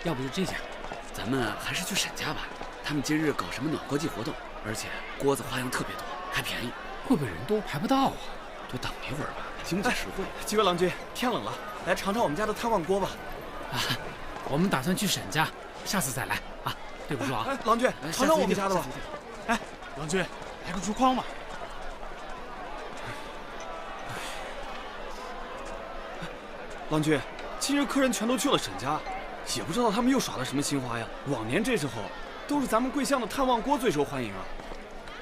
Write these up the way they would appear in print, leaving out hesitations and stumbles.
要不就这样，咱们还是去沈家吧。他们今日搞什么暖锅季活动，而且锅子花样特别多，还便宜。会不会人多排不到啊？多等一会儿吧，经济实惠。几位郎君，天冷了，来尝尝我们家的炭旺锅吧。啊，我们打算去沈家，下次再来啊。对不住啊。郎君，尝尝我们家的吧。哎，郎君，来个竹筐吧。郎君，今日客人全都去了沈家，也不知道他们又耍了什么新花样。往年这时候，都是咱们桂香的炭旺锅最受欢迎啊。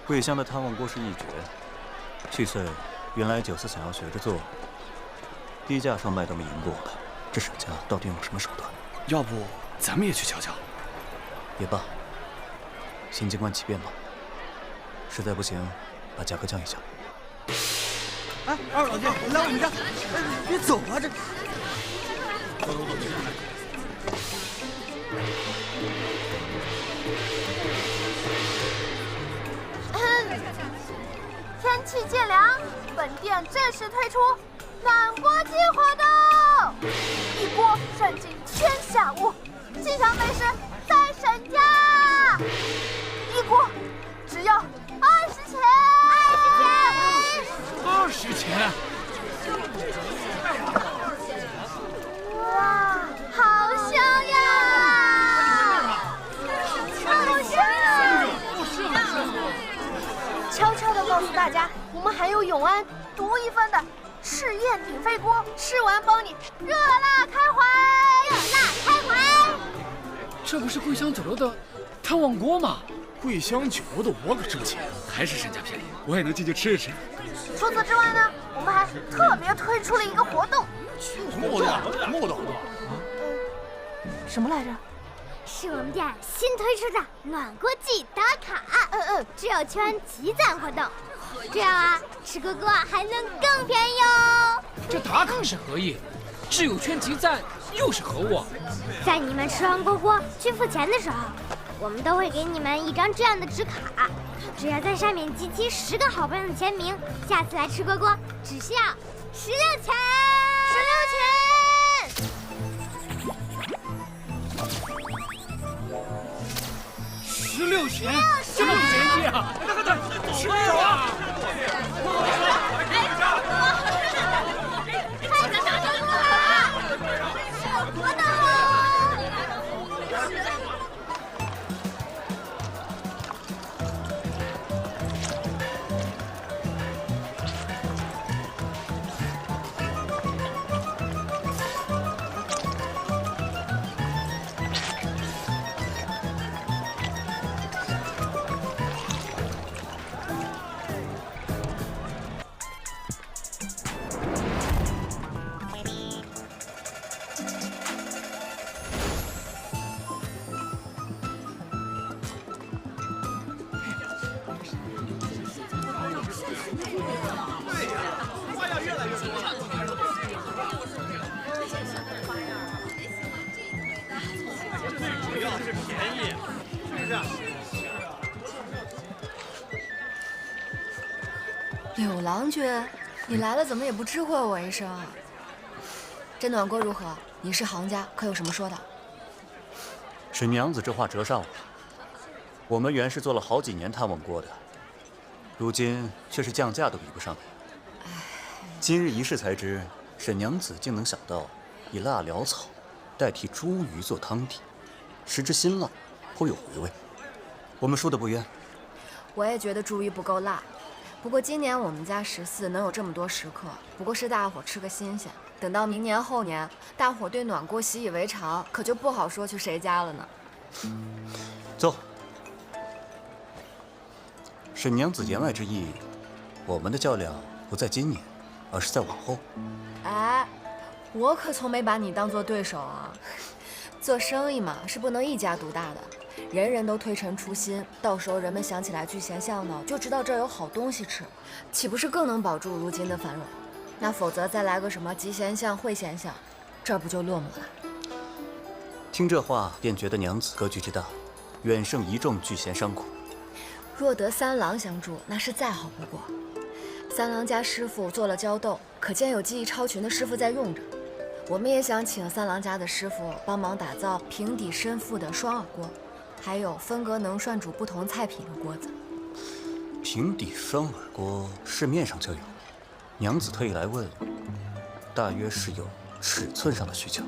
桂香的炭旺锅是一绝，去岁原来9次想要学着做，低价上卖都没赢过我的。这沈家到底用了什么手段？要不咱们也去瞧瞧？也罢，先静观其变吧。实在不行，把价格降一降。哎，二老弟，来我们家，别走啊！这。天气渐凉，本店正式推出暖锅季活动，一锅涮尽天下物，吉祥美食在沈家，一锅只要20钱，20钱。哇，好香呀！好香啊！悄悄地告诉大家，我们还有永安独一份的赤焰鼎沸锅，吃完包你热辣开怀！热辣开怀！这不是桂香酒楼的炭旺锅吗？桂香酒楼的我可挣钱，还是沈家便宜，我也能进去吃一吃。除此之外呢，我们还特别推出了一个活动。什么活动？什么来着？是我们店新推出的暖锅季打卡，只有圈集赞活动，这样啊，吃锅锅还能更便宜哦。这打卡是何意？挚友圈集赞又是何物？在你们吃完锅锅去付钱的时候，我们都会给你们一张这样的纸卡，只要在上面集齐10个好朋友的签名，下次来吃锅锅只需要16钱。16钱，这么便宜啊！快吃啊！快点打成锅了！是多大啊？柳郎君，你来了怎么也不知会我一声？这暖锅如何？你是行家，可有什么说的？沈娘子这话折上了。我们原是做了好几年炭旺锅的，如今却是降价都比不上你。今日一试才知，沈娘子竟能想到以辣潦草代替茱萸做汤底，食之辛辣，颇有回味。我们说的不冤。我也觉得茱萸不够辣。不过今年我们家14能有这么多食客，不过是大伙吃个新鲜。等到明年后年，大伙对暖锅习以为常，可就不好说去谁家了呢。走。沈娘子言外之意，我们的较量不在今年，而是在往后。哎，我可从没把你当做对手啊。做生意嘛，是不能一家独大的。人人都推陈出新，到时候人们想起来聚贤巷呢，就知道这儿有好东西吃，岂不是更能保住如今的繁荣？那否则再来个什么集贤巷、汇贤巷，这儿不就落寞了？听这话，便觉得娘子格局之大，远胜一众聚贤商贾。若得三郎相助，那是再好不过。三郎家师傅做了胶豆，可见有技艺超群的师傅在用着。我们也想请三郎家的师傅帮忙打造平底深腹的双耳锅，还有分隔能涮煮不同菜品的锅子。平底双耳锅市面上就有，娘子特意来问，大约是有尺寸上的需求。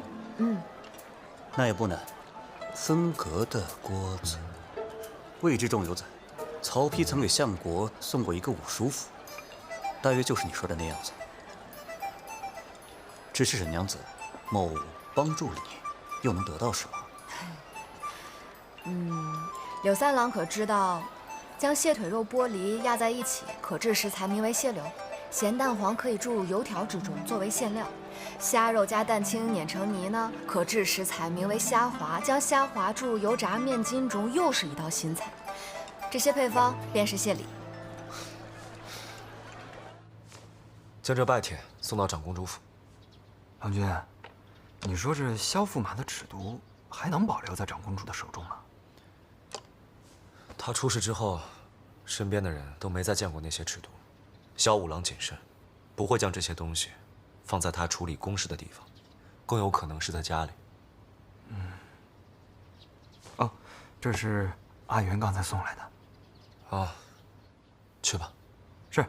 那也不难。分隔的锅子，魏之仲有载，曹丕曾给相国送过一个五叔符，大约就是你说的那样子。只是沈娘子，某帮助了你，又能得到什么？柳三郎可知道，将蟹腿肉剥离压在一起，可制食材名为蟹柳。咸蛋黄可以注入油条之中作为馅料。虾肉加蛋清碾成泥呢，可制食材名为虾滑，将虾滑注入油炸面筋中，又是一道新菜。这些配方便是蟹礼。将这拜帖送到长公主府。郎君，你说这萧驸马的尺牍还能保留在长公主的手中吗？他出事之后，身边的人都没再见过那些尺牍。萧五郎谨慎，不会将这些东西放在他处理公事的地方，更有可能是在家里。哦，这是阿元刚才送来的。哦，去吧。是。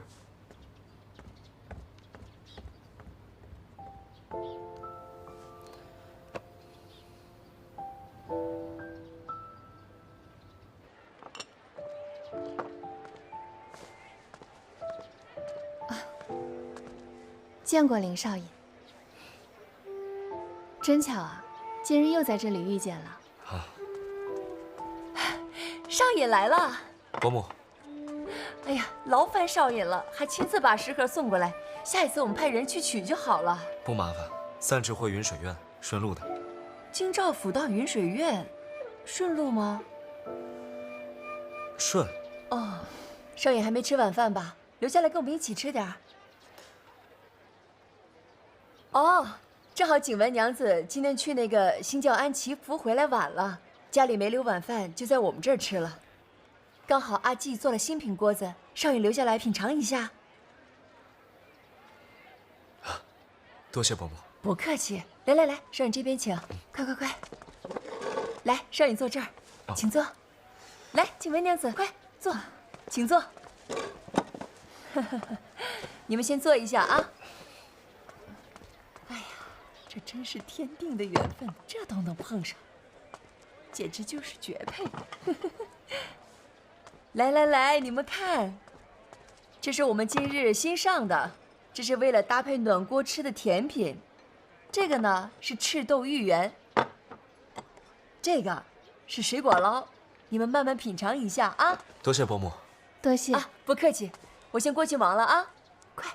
见过林少爷，真巧啊，今日又在这里遇见了。少爷来了。伯母，哎呀，劳烦少爷了，还亲自把食盒送过来。下一次我们派人去取就好了。不麻烦，散至会云水院，顺路的。京兆府到云水院，顺路吗？顺。哦，少爷还没吃晚饭吧？留下来跟我们一起吃点儿。哦，正好景文娘子今天去那个新教庵祈福回来晚了，家里没留晚饭，就在我们这儿吃了。刚好阿季做了新品锅子，少爷留下来品尝一下。多谢伯母。不客气。来来来，少爷这边请，快快快。来，少爷坐这儿，请坐。来，景文娘子，快坐，请坐。你们先坐一下啊。哎呀，这真是天定的缘分，这都能碰上，简直就是绝配。来来来，你们看，这是我们今日新上的，这是为了搭配暖锅吃的甜品。这个呢是赤豆芋圆，这个是水果捞，你们慢慢品尝一下啊。多谢伯母。多谢啊，不客气，我先过去忙了啊，快。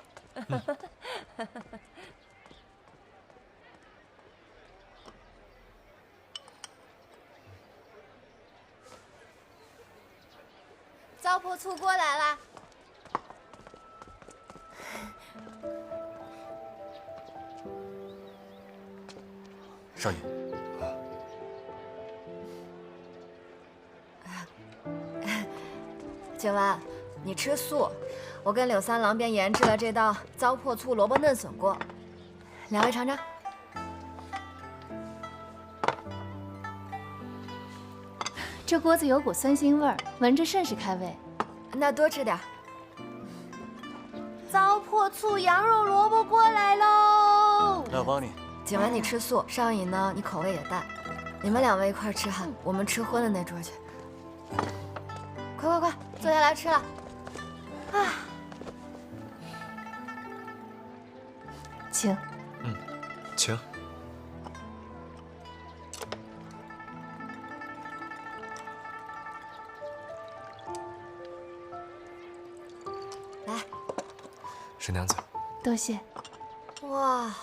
糟粕醋锅来了。少爷，景文，你吃素，我跟柳三郎便研制了这道糟粕醋萝卜嫩笋锅，两位尝尝。这锅子有股酸腥味儿，闻着甚是开胃。那多吃点。糟粕醋羊肉萝卜锅来喽！那我帮你。景文，你吃素，少颖呢，你口味也淡，你们两位一块吃哈，我们吃荤的那桌去。快快快，坐下来吃了。啊，请。请。来，沈娘子。多谢。哇。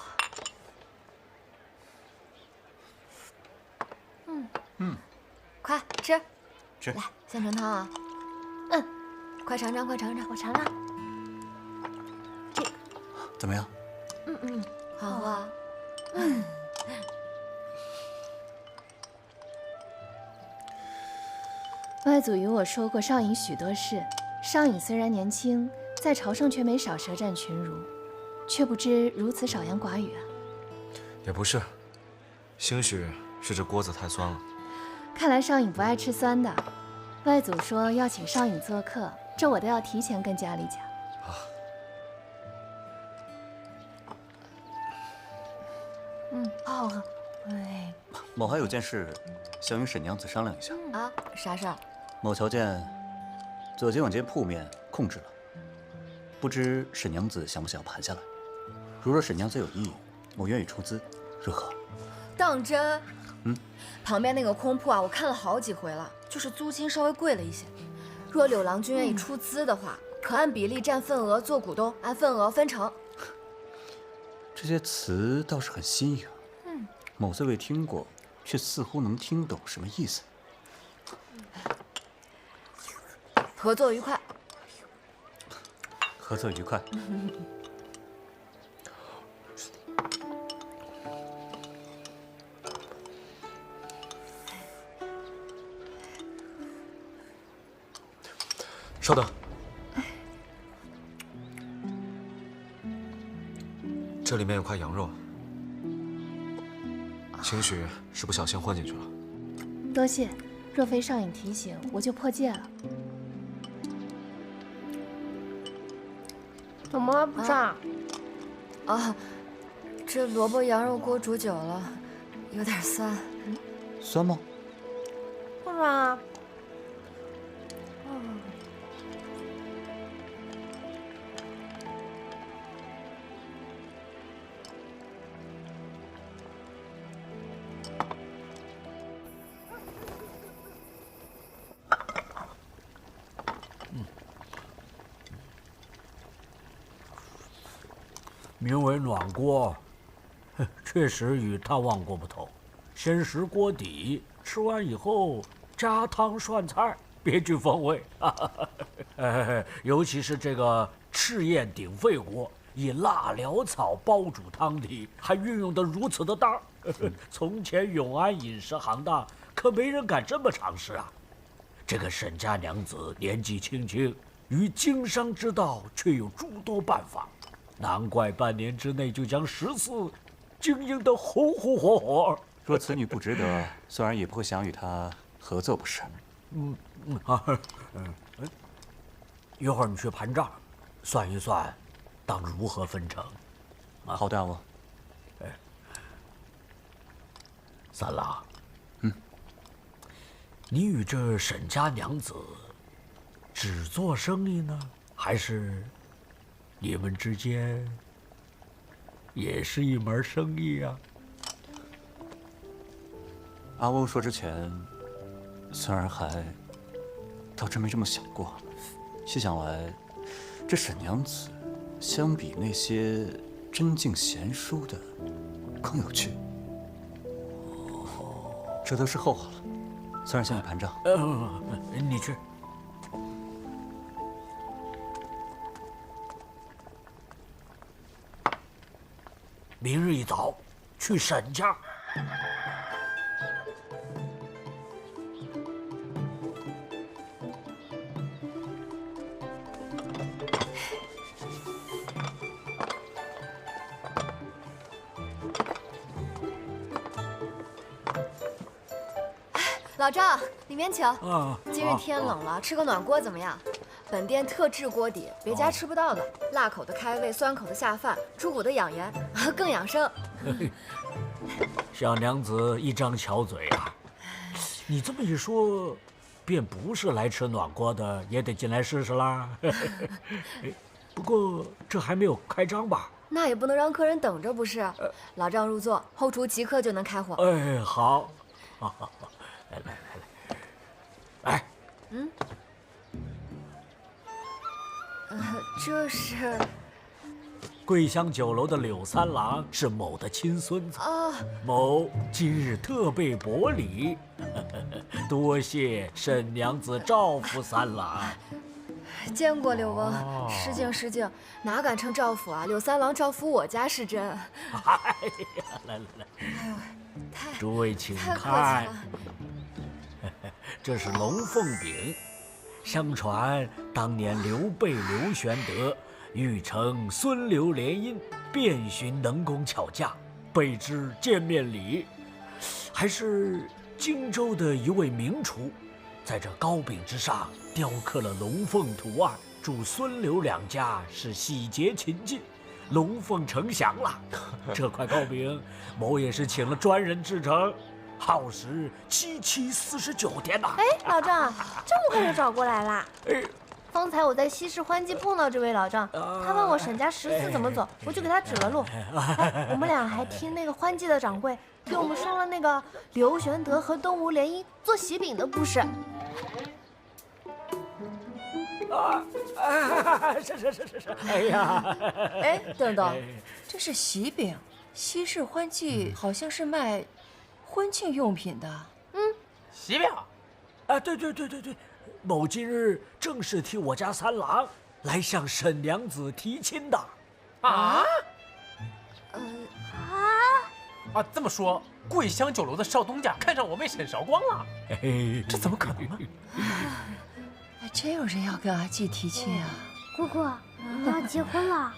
快吃，吃。来，先盛汤啊。快尝尝，快尝尝，我尝尝。怎么样？好啊。外祖与我说过少颖许多事，少颖虽然年轻，在朝上却没少舌战群儒，却不知如此少言寡语啊。也不是，兴许是这锅子太酸了。看来少颖不爱吃酸的。外祖说要请少颖做客，这我都要提前跟家里讲。哦，哎，某还有件事，想与沈娘子商量一下。啊，啥事儿？某瞧见左街晚间铺面空置了，不知沈娘子想不想盘下来？如若沈娘子有意，我愿意出资，如何？当真？嗯。旁边那个空铺啊，我看了好几回了，就是租金稍微贵了一些。若柳郎君愿意出资的话，可按比例占份额做股东，按份额分成。这些词倒是很新颖。某虽未听过，却似乎能听懂什么意思。合作愉快。合作愉快。稍等，这里面有块羊肉，兴许是不小心混进去了。多谢，若非少颖提醒，我就破戒了。怎么不炸？啊，这萝卜羊肉锅煮久了，有点酸。酸吗？不酸啊。名为暖锅，确实与探望锅不同。先食锅底，吃完以后加汤涮菜，别具风味。尤其是这个赤焰鼎沸锅，以腊潦草包煮汤底，还运用得如此的当。从前永安饮食行当可没人敢这么尝试啊。这个沈家娘子年纪轻轻，于经商之道却有诸多办法。难怪半年之内就将14经营得红红火火。若此女不值得，宋然也不会想与她合作，不是？一会儿你去盘账，算一算，当如何分成？好的，阿翁。三郎，你与这沈家娘子只做生意呢，还是？你们之间也是一门生意啊。阿翁说之前，孙儿还倒真没这么想过。细想来，这沈娘子相比那些真静贤淑的更有趣。这都是后话了。孙儿先去盘账。你去。明日一早去沈家。老赵，里面请。啊，今日天冷了，吃个暖锅怎么样？本店特制锅底，别家吃不到的，辣口的开胃，酸口的下饭，猪骨的养颜，更养生。小娘子一张巧嘴啊！你这么一说，便不是来吃暖锅的，也得进来试试啦。不过这还没有开张吧？那也不能让客人等着，不是？老丈入座，后厨即刻就能开火。哎，好，好，来，来。这是桂香酒楼的柳三郎是某的亲孙子啊，某今日特备薄礼，多谢沈娘子照拂三郎。见过柳翁，失敬失敬，哪敢称照拂啊？柳三郎照拂我家是真。哎呀，来，哎呦，诸位请太客气看，了。这是龙凤饼。相传当年刘备刘玄德欲乘孙刘联姻，遍寻能工巧匠，备之见面礼，还是荆州的一位名厨，在这糕饼之上雕刻了龙凤图案，祝孙刘两家是喜结秦晋，龙凤呈祥了。这块糕饼，某也是请了专人制成，耗时749天呐。哎，老丈，这么快就找过来啦？方才我在西市欢集碰到这位老丈，他问我沈家14怎么走，我就给他指了路。我们俩还听那个欢集的掌柜给我们说了那个刘玄德和东吴联姻做喜饼的故事。是，哎呀，哎，等等，这是喜饼，西市欢集好像是卖婚庆用品的。喜饼？啊，对，某今日正是替我家三郎来向沈娘子提亲的。啊？这么说，桂香酒楼的少东家看上我妹沈韶光了？这怎么可能呢？还真有人要跟阿季提亲啊！姑姑，你要结婚了？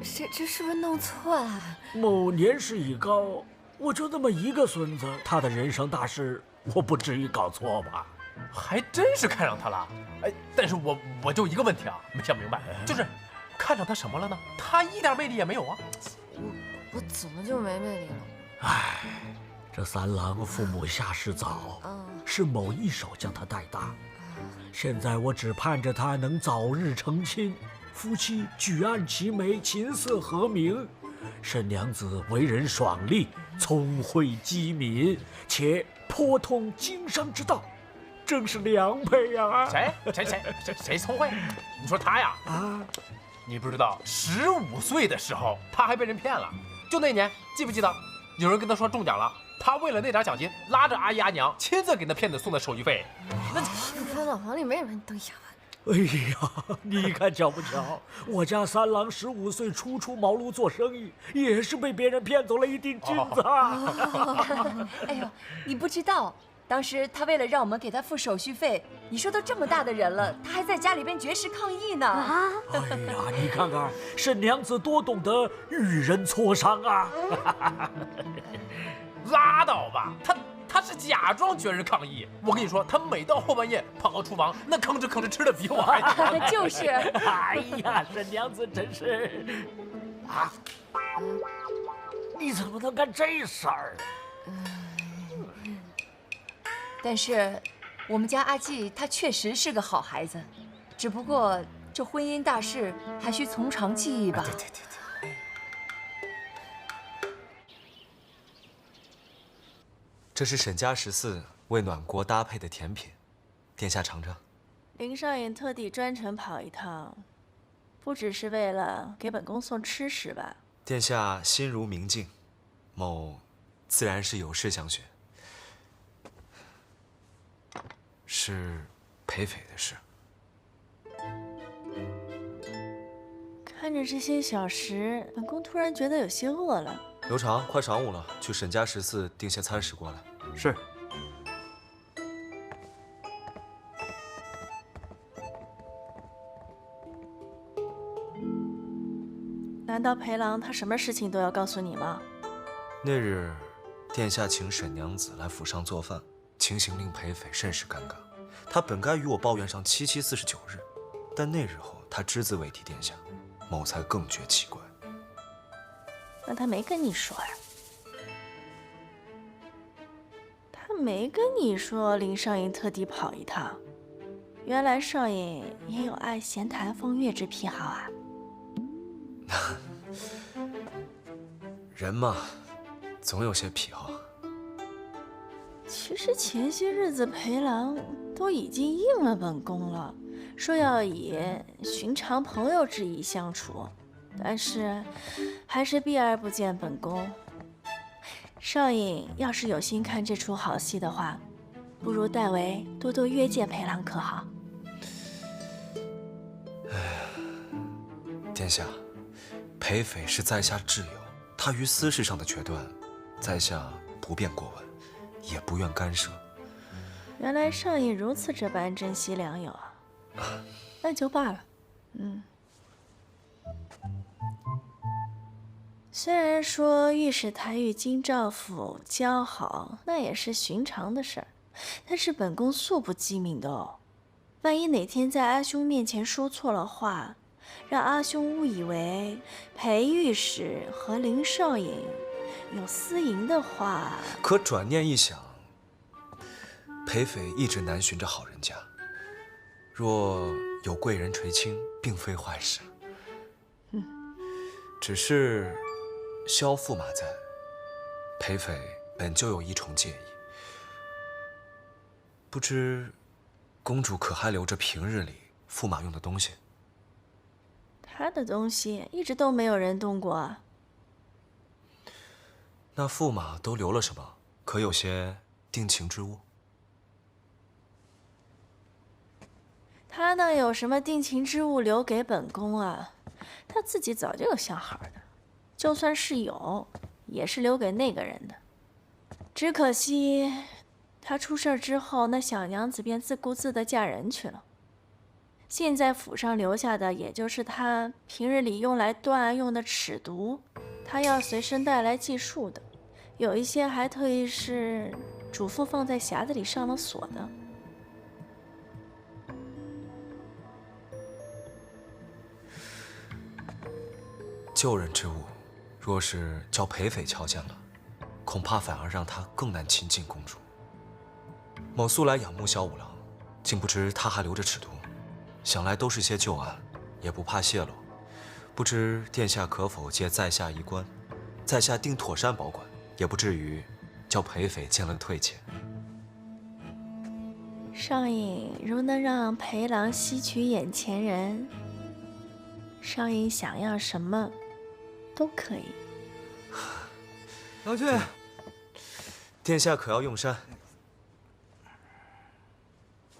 这是不是弄错了？某年事已高，我就那么一个孙子，他的人生大事，我不至于搞错吧？还真是看上他了。哎，但是我就一个问题啊，没想明白，就是看上他什么了呢？他一点魅力也没有啊。我怎么就没魅力了？唉，这三郎父母下世早，是某一手将他带大。现在我只盼着他能早日成亲，夫妻举案齐眉，琴瑟和鸣。沈娘子为人爽利，聪慧机敏，且颇通经商之道，正是良配呀！谁聪慧？你说他呀？你不知道，15岁的时候他还被人骗了。就那年，记不记得？有人跟他说中奖了，他为了那点奖金，拉着阿姨阿娘亲自给那骗子送的手续费。那看老黄里没人瞪眼。哎呀，你看巧不巧，我家三郎15岁初出茅庐做生意，也是被别人骗走了一锭金子。哎呦，你不知道，当时他为了让我们给他付手续费，你说都这么大的人了，他还在家里边绝食抗议呢。哎呀，你看看沈娘子多懂得与人磋商啊！拉倒吧，他是假装绝食抗议。我跟你说，他每到后半夜跑到厨房，那吭哧吃的比我还多。就是。哎呀，沈娘子真是啊！你怎么能干这事儿？但是，我们家阿季他确实是个好孩子，只不过这婚姻大事还需从长计议吧。对。这是沈家14为暖锅搭配的甜品，殿下尝尝。林少爷特地专程跑一趟，不只是为了给本宫送吃食吧？殿下心如明镜，某自然是有事相询，是裴斐的事。看着这些小食，本宫突然觉得有些饿了。刘长，快晌午了，去沈家14订些餐食过来。是。难道裴郎他什么事情都要告诉你吗？那日，殿下请沈娘子来府上做饭，情形令裴斐甚是尴尬。他本该与我抱怨上7749日，但那日后他只字未提殿下，某才更觉奇怪。那他没跟你说呀？他没跟你说林少爷特地跑一趟，原来少爷也有爱闲谈风月之癖好啊。人嘛，总有些癖好。其实前些日子裴郎都已经应了本宫了，说要以寻常朋友之意相处，但是还是避而不见本宫。少爷要是有心看这出好戏的话，不如代为多多约见裴郎，可好？殿下，裴斐是在下挚友，他于私事上的决断，在下不便过问，也不愿干涉。原来少爷如此这般珍惜良友啊！那就罢了。虽然说御史台与金兆府交好，那也是寻常的事儿，但是本宫素不机敏的哦。万一哪天在阿兄面前说错了话，让阿兄误以为裴御史和林少颖有私淫的话，可转念一想，裴斐一直南巡着好人家，若有贵人垂青，并非坏事。只是萧驸马在，裴斐本就有一重介意，不知公主可还留着平日里驸马用的东西？他的东西一直都没有人动过啊。那驸马都留了什么？可有些定情之物？他能有什么定情之物留给本宫啊？他自己早就有相好的，就算是有，也是留给那个人的。只可惜，他出事之后，那小娘子便自顾自地嫁人去了。现在府上留下的，也就是他平日里用来断案用的尺牍，他要随身带来计数的，有一些还特意是嘱咐放在匣子里上了锁的。救人之物，若是叫裴斐瞧见了，恐怕反而让他更难亲近公主。某素来仰慕萧五郎，竟不知他还留着尺牍，想来都是些旧案，也不怕泄露。不知殿下可否借在下一关，在下定妥善保管，也不至于叫裴斐见了退怯。少颖如能让裴郎吸取眼前人，少颖想要什么都可以。老君，殿下可要用膳？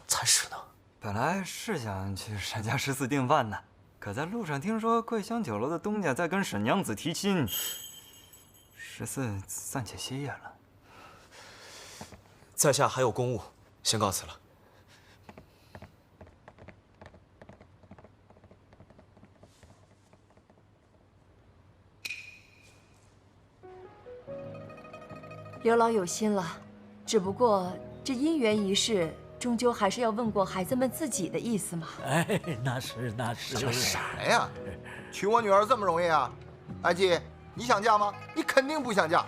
才是呢。本来是想去沈家14订饭的，可在路上听说桂香酒楼的东家在跟沈娘子提亲，14暂且歇业了。在下还有公务，先告辞了。刘老有心了，只不过这姻缘一事，终究还是要问过孩子们自己的意思嘛。哎，那是。这啥呀？娶我女儿这么容易啊？安吉，你想嫁吗？你肯定不想嫁，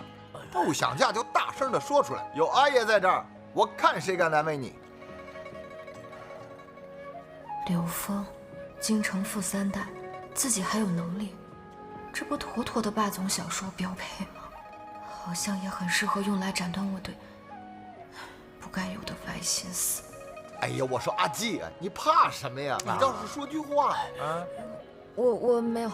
不想嫁就大声的说出来。有阿爷在这儿，我看谁敢难为你。刘峰，京城富3代，自己还有能力，这不妥妥的霸总小说标配吗？好像也很适合用来斩断我对不该有的歪心思。哎呀，我说阿季，你怕什么呀？你倒是说句话啊！我没有。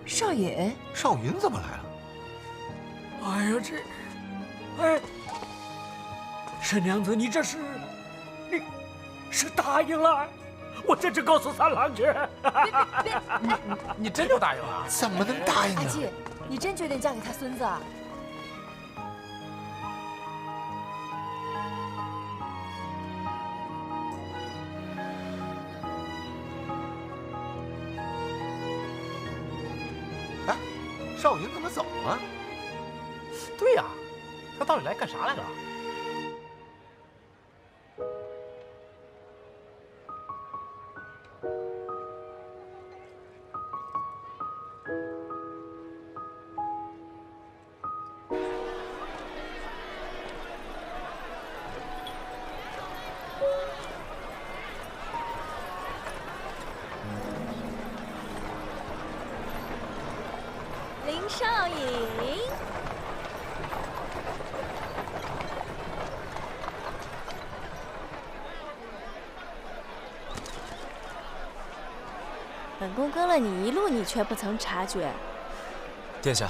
少爷，少云怎么来了？哎呀，哎，沈娘子，你这是，你是答应了？我这就告诉三郎去。别，你真就答应了？怎么能答应呢？阿季，你真决定嫁给他孙子啊？少云怎么走了？对呀，他到底来干啥来了？林少颖，本宫跟了你一路，你却不曾察觉。殿下，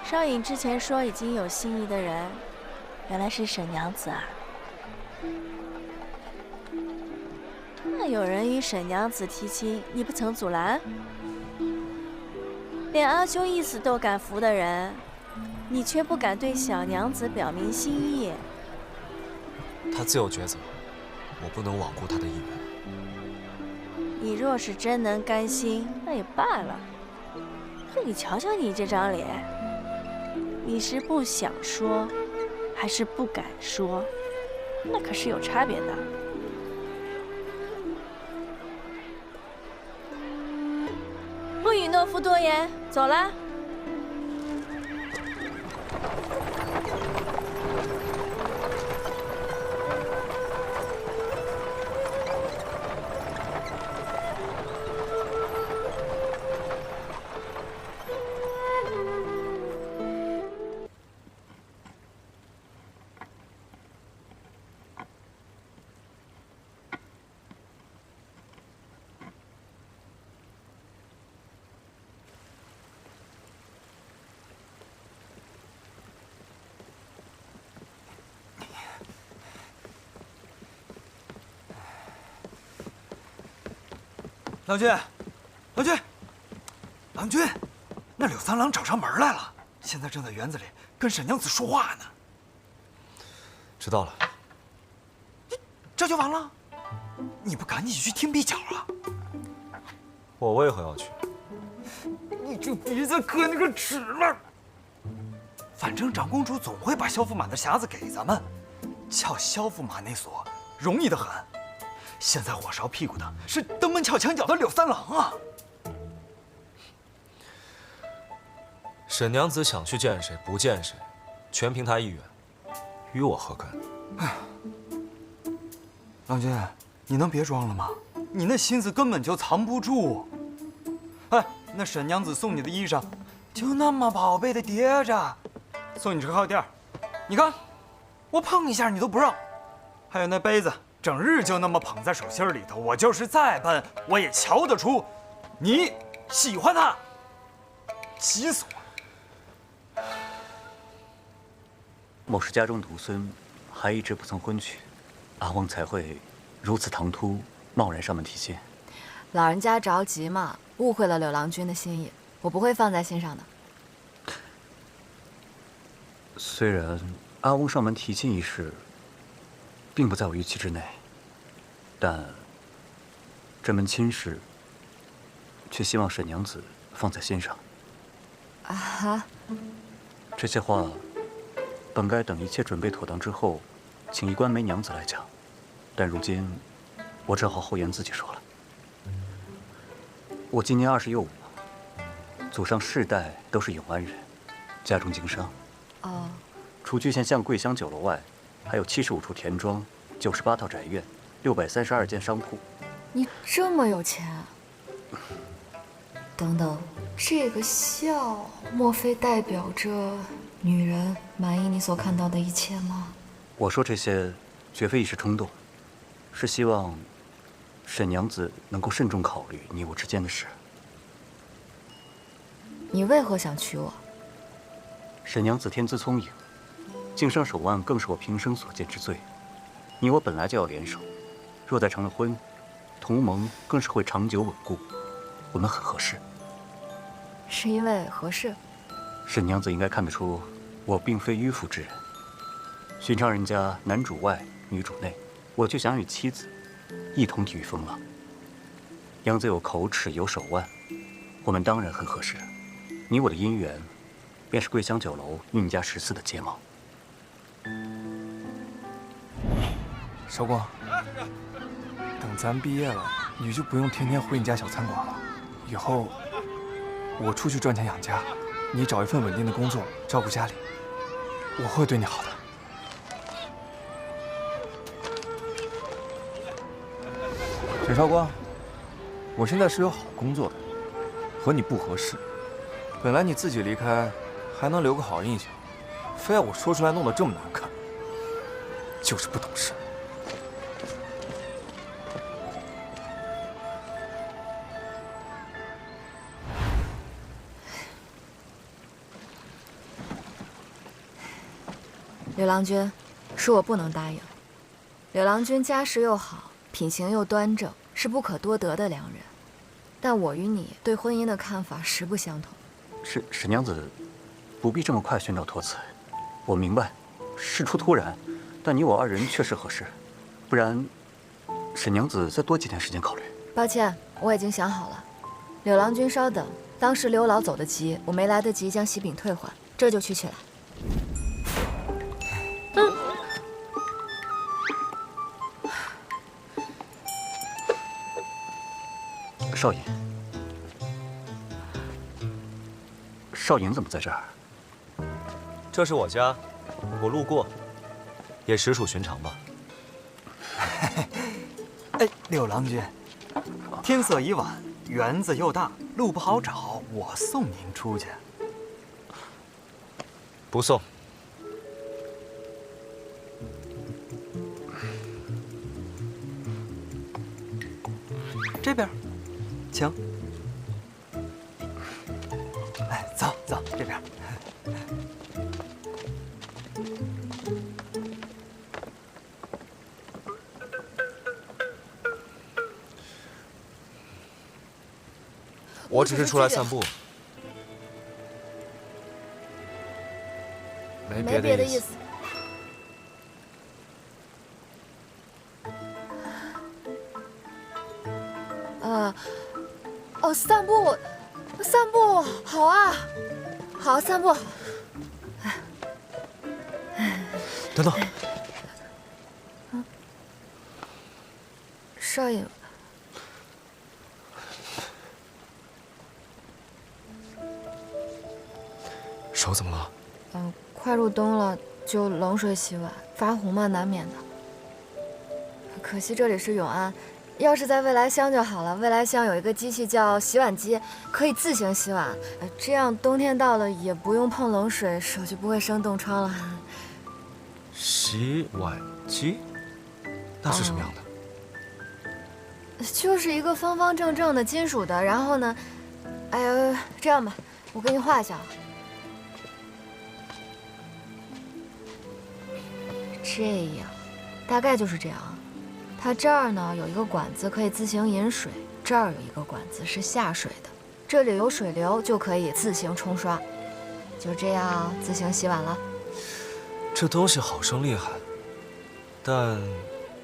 少颖之前说已经有心仪的人，原来是沈娘子啊。那有人与沈娘子提亲，你不曾阻拦？连阿兄意思都敢服的人，你却不敢对小娘子表明心意。他自有抉择，我不能罔顾他的意愿。你若是真能甘心，那也罢了。可你瞧瞧你这张脸，你是不想说，还是不敢说？那可是有差别的。不与懦夫多言，走了。郎君，郎君，郎君，那柳三郎找上门来了，现在正在园子里跟沈娘子说话呢。知道了。这就完了？你不赶紧去听壁角啊？我为何要去？你就别再搁那个齿了。反正长公主总会把萧驸马的匣子给咱们，撬萧驸马那锁容易得很。现在火烧屁股的是登门撬墙角的柳三郎啊！沈娘子想去见谁不见谁，全凭她意愿，与我何干？郎君，你能别装了吗？你那心思根本就藏不住。哎，那沈娘子送你的衣裳，就那么宝贝的叠着，送你这靠垫儿，你看，我碰一下你都不让。还有那杯子，整日就那么捧在手心里头，我就是再笨，我也瞧得出，你喜欢它。急死我了！某是家中独孙，还一直不曾婚娶，阿翁才会如此唐突，贸然上门提亲。老人家着急嘛，误会了柳郎君的心意，我不会放在心上的。虽然阿翁上门提亲一事，并不在我预期之内，但这门亲事，却希望沈娘子放在心上。啊哈！这些话，本该等一切准备妥当之后，请一关梅娘子来讲，但如今，我只好后言自己说了。我今年26，祖上世代都是永安人，家中经商。哦。除聚县巷桂香酒楼外，还有75处田庄，98套宅院，632间商铺。你这么有钱？等等，这个笑，莫非代表着女人满意你所看到的一切吗？我说这些，绝非一时冲动，是希望沈娘子能够慎重考虑你我之间的事。你为何想娶我？沈娘子天资聪颖，经商手腕更是我平生所见之最。你我本来就要联手，若再成了婚，同盟更是会长久稳固，我们很合适。是因为合适？沈娘子应该看得出，我并非迂腐之人。寻常人家男主外，女主内，我却想与妻子一同体育风浪。娘子有口齿，有手腕，我们当然很合适。你我的姻缘，便是桂香酒楼与你家14的睫毛。韶光，等咱毕业了，你就不用天天回你家小餐馆了。以后我出去赚钱养家，你找一份稳定的工作，照顾家里，我会对你好的。沈韶光，我现在是有好工作的，和你不合适。本来你自己离开，还能留个好印象，非要我说出来弄得这么难看，就是不懂事。柳郎君，是我不能答应。柳郎君家世又好，品行又端正，是不可多得的良人。但我与你对婚姻的看法实不相同。沈娘子，不必这么快宣召托辞。我明白，事出突然，但你我二人确实合适。不然，沈娘子再多几天时间考虑。抱歉，我已经想好了。柳郎君稍等，当时刘老走得急，我没来得及将喜饼退还，这就去取来。少尹，少尹怎么在这儿？这是我家，我路过，也实属寻常吧。哎，柳郎君，天色已晚，园子又大，路不好找，我送您出去。不送。这边，请。哎，走走，这边。我只是出来散步，没别的意思。散步，散步，好啊，好散步。等等，少爷，手怎么了？快入冬了，就冷水洗碗，发红嘛，难免的。可惜这里是永安。要是在未来乡就好了，未来乡有一个机器叫洗碗机，可以自行洗碗，这样冬天到了也不用碰冷水，手就不会生冻疮了。洗碗机？那是什么样的？就是一个方方正正的金属的，然后呢，哎呀，这样吧，我给你画一下。这样，大概就是这样。它这儿呢有一个管子可以自行饮水，这儿有一个管子是下水的，这里有水流就可以自行冲刷，就这样自行洗碗了。这东西好生厉害，但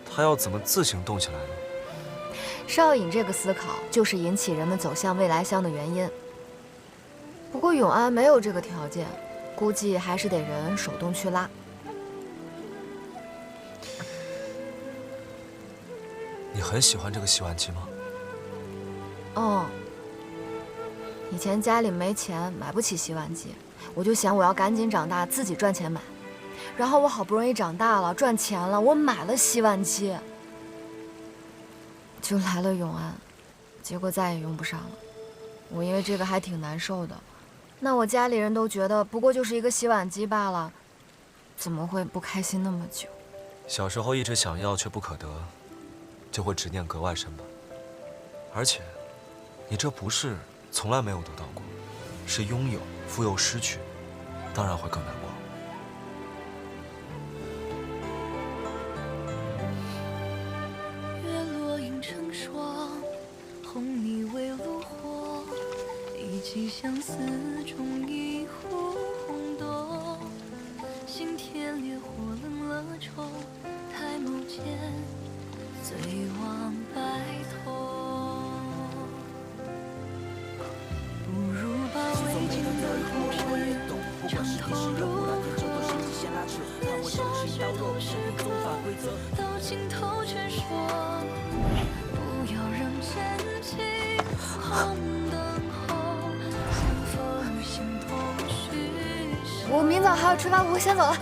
它要怎么自行动起来呢？少尹这个思考就是引起人们走向未来乡的原因。不过永安没有这个条件，估计还是得人手动去拉。你很喜欢这个洗碗机吗？以前家里没钱，买不起洗碗机，我就想我要赶紧长大，自己赚钱买。然后我好不容易长大了，赚钱了，我买了洗碗机，就来了永安，结果再也用不上了。我因为这个还挺难受的。那我家里人都觉得不过就是一个洗碗机罢了，怎么会不开心那么久？小时候一直想要却不可得，就会执念格外深吧。而且，你这不是从来没有得到过，是拥有复又失去，当然会更难过。月落映成霜，红泥为炉火，一骑相思中一壶红豆。心田烈火冷了愁，抬眸间醉望白头。不如把未尽的红尘长投入河，下雪都是歌，到尽头却说不要让真情红灯后，相逢心痛许下。我明早还要吃饭，我先走了。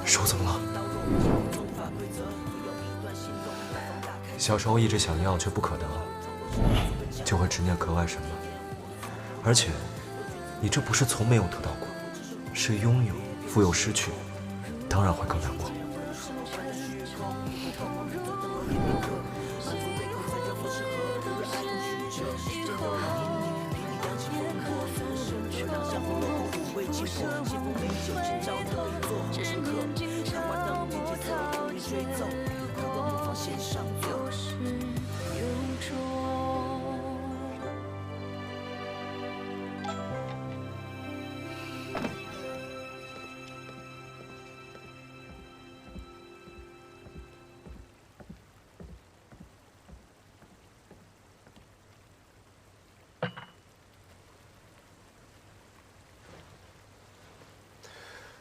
手怎么了？小时候一直想要却不可得，就会执念格外深吗？而且，你这不是从没有得到过，是拥有，复又失去，当然会更难过。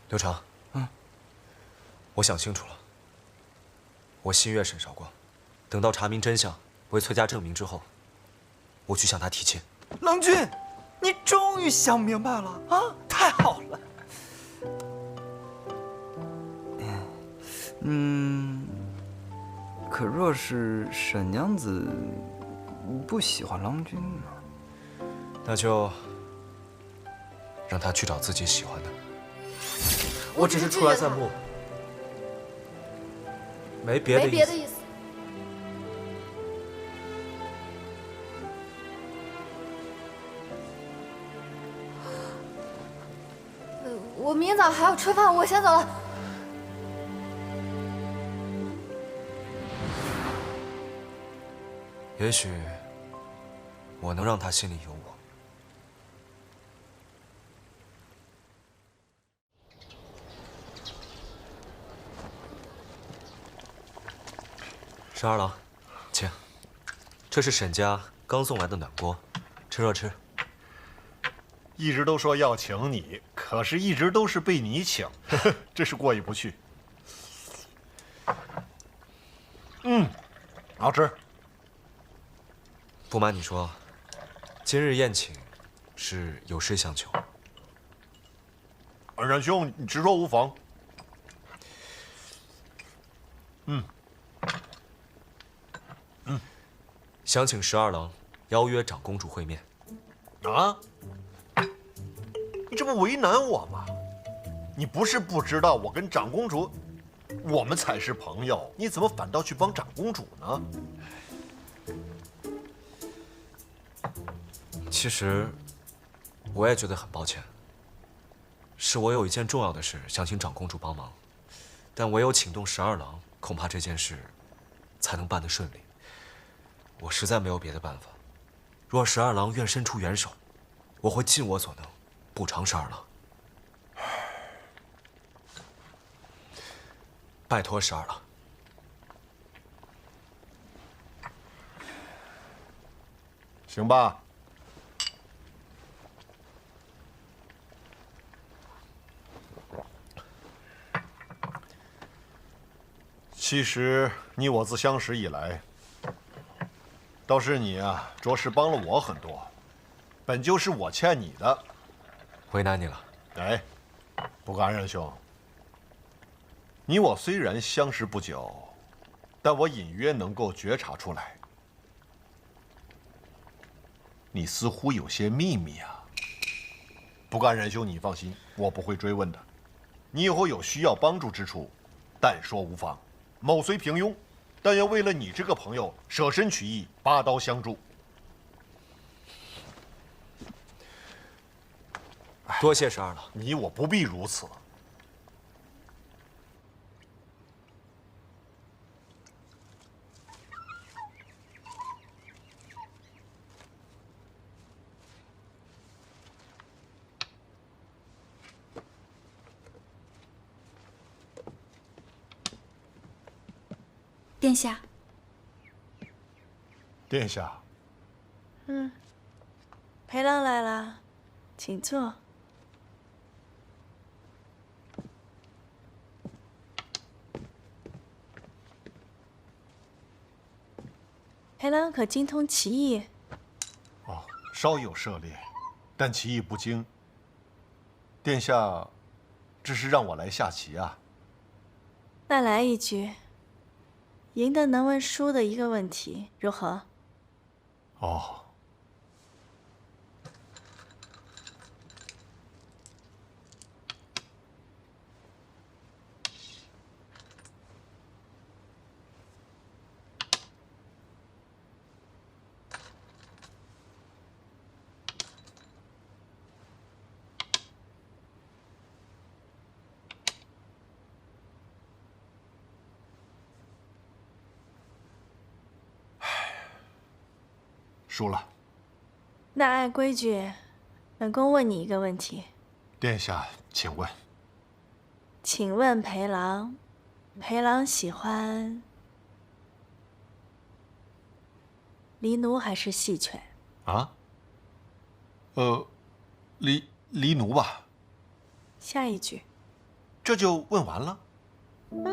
刘长，我想清楚了，我心悦沈韶光，等到查明真相，为崔家证明之后，我去向他提亲。郎君，你终于想明白了啊！太好了。可若是沈娘子不喜欢郎君呢？那就让他去找自己喜欢的。我只是出来散步，没别的意思。我明早还要吃饭，我先走了。也许我能让他心里有我。沈二郎，请，这是沈家刚送来的暖锅，趁热吃。一直都说要请你，可是一直都是被你请，真是过意不去。好吃。不瞒你说，今日宴请是有事相求。冉兄，你直说无妨。想请十二郎邀约长公主会面。啊？你这不为难我吗？你不是不知道我跟长公主，我们才是朋友，你怎么反倒去帮长公主呢？其实，我也觉得很抱歉。是我有一件重要的事想请长公主帮忙，但唯有请动十二郎，恐怕这件事才能办得顺利。我实在没有别的办法。若十二郎愿伸出援手，我会尽我所能补偿十二郎。拜托十二郎。行吧。其实你我自相识以来，倒是你啊，着实帮了我很多，本就是我欠你的，为难你了。哎，不敢，冉兄，你我虽然相识不久，但我隐约能够觉察出来，你似乎有些秘密啊。不敢，冉兄，你放心，我不会追问的。你以后有需要帮助之处，但说无妨。某虽平庸，但要为了你这个朋友舍身取义，拔刀相助。多谢十二郎，你我不必如此。殿下。殿下。裴郎来了，请坐。裴郎可精通棋艺？哦，稍有涉猎，但棋艺不精。殿下，这是让我来下棋啊？那来一局。赢的能问输的一个问题，如何？哦，输了。那按规矩，本宫问你一个问题。殿下，请问。请问裴郎，裴郎喜欢狸奴还是细犬？啊？狸奴吧。下一句。这就问完了？嗯。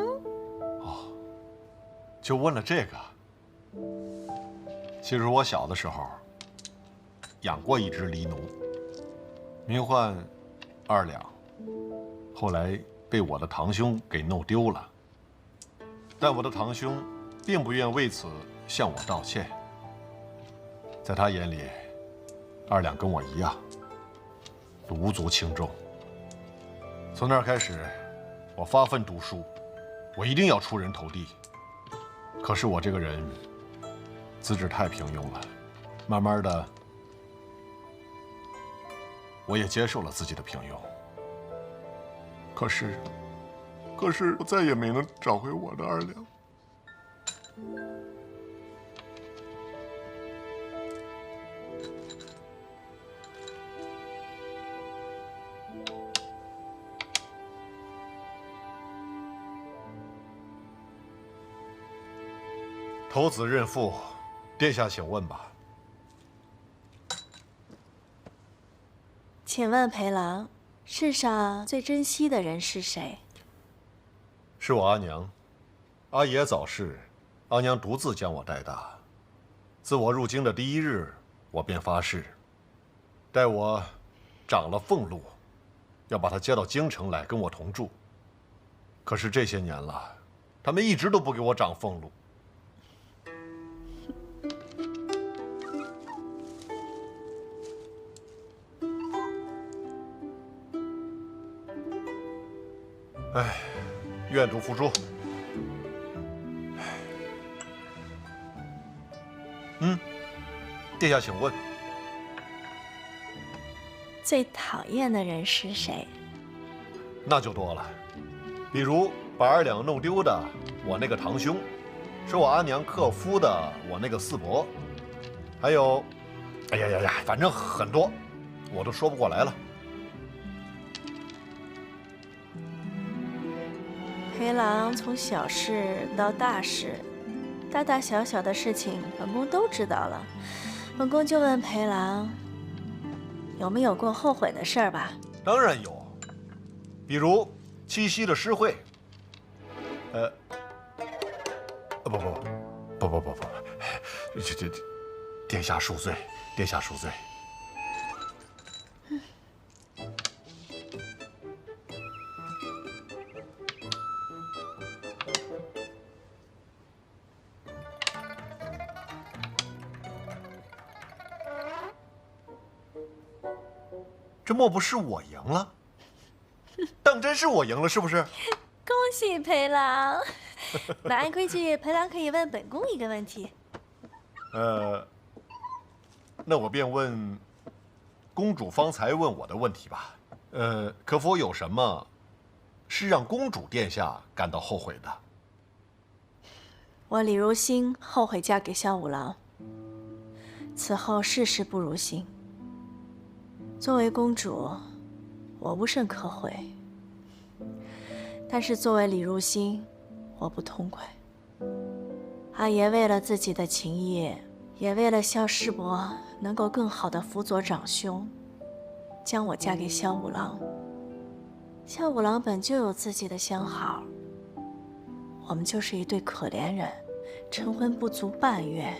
哦，就问了这个。其实我小的时候养过一只狸奴，名唤2两，后来被我的堂兄给弄丢了。但我的堂兄并不愿为此向我道歉。在他眼里，2两跟我一样，无足轻重。从那儿开始，我发奋读书，我一定要出人头地。可是我这个人资质太平庸了，慢慢的，我也接受了自己的平庸。可是我再也没能找回我的2两。头子认父，殿下请问吧。请问裴郎，世上最珍惜的人是谁？是我阿娘。阿爷早逝，阿娘独自将我带大。自我入京的第1日，我便发誓，待我长了俸禄，要把她接到京城来跟我同住。可是这些年了，他们一直都不给我涨俸禄。哎，愿赌服输。殿下请问。最讨厌的人是谁？那就多了，比如把2两弄丢的我那个堂兄，是我阿娘克夫的我那个四伯，还有，哎呀，反正很多，我都说不过来了。裴郎从小事到大事，大大小小的事情，本宫都知道了。本宫就问裴郎，有没有过后悔的事儿吧？当然有，比如七夕的诗会。不，这，殿下恕罪，殿下恕罪。这莫不是我赢了？当真是我赢了，是不是？恭喜裴郎！那按规矩，裴郎可以问本宫一个问题。那我便问公主方才问我的问题吧。可否有什么是让公主殿下感到后悔的？我李如欣后悔嫁给萧五郎，此后事事不如心。作为公主，我无甚可悔，但是作为李如欣，我不痛快。阿爷为了自己的情谊，也为了萧师伯能够更好的辅佐长兄，将我嫁给萧五郎。萧五郎本就有自己的相好，我们就是一对可怜人。成婚不足半月，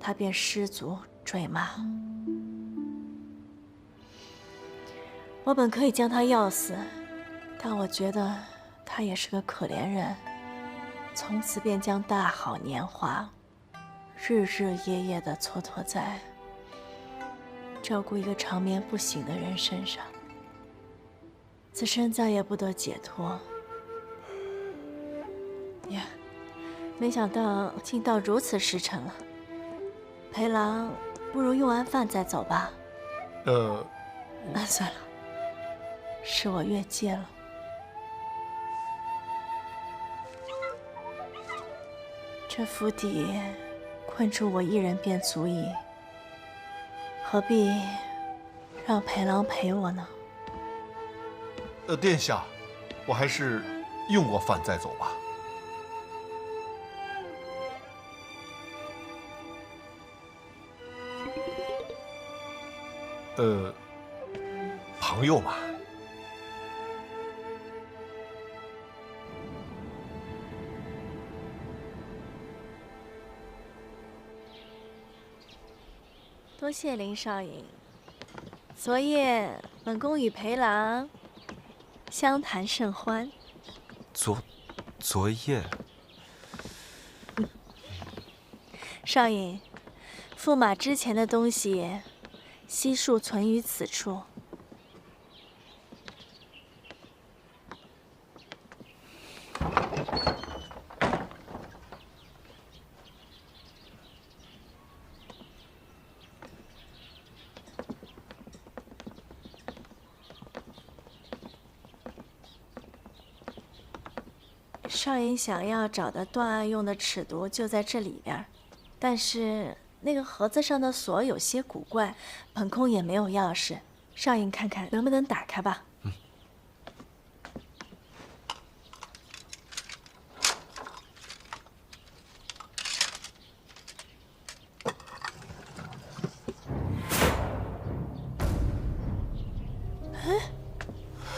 他便失足坠马。我本可以将他要死，但我觉得他也是个可怜人，从此便将大好年华日日夜夜地蹉跎在照顾一个长眠不醒的人身上，此生再也不得解脱。呀，没想到竟到如此时辰了。裴郎，不如用完饭再走吧。算了，是我越界了。这府邸困住我一人便足矣，何必让裴郎陪我呢？殿下，我还是用过饭再走吧。朋友嘛。多谢林少尹。昨夜本宫与裴郎相谈甚欢。昨夜，少尹，驸马之前的东西，悉数存于此处。少尹想要找的断案用的尺牍就在这里边，但是那个盒子上的锁有些古怪，本宫也没有钥匙。少尹看看能不能打开吧。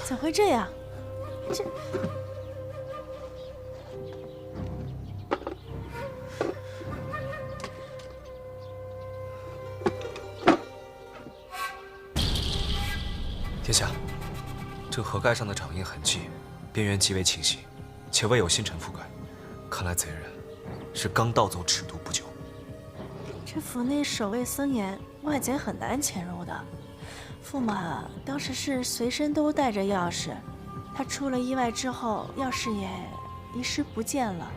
怎么会这样？这……殿下，这盒盖上的掌印痕迹，边缘极为清晰，且未有星辰覆盖，看来贼人是刚盗走尺牍不久。这府内守卫森严，外贼很难潜入的。驸马当时是随身都带着钥匙，他出了意外之后，钥匙也遗失不见了。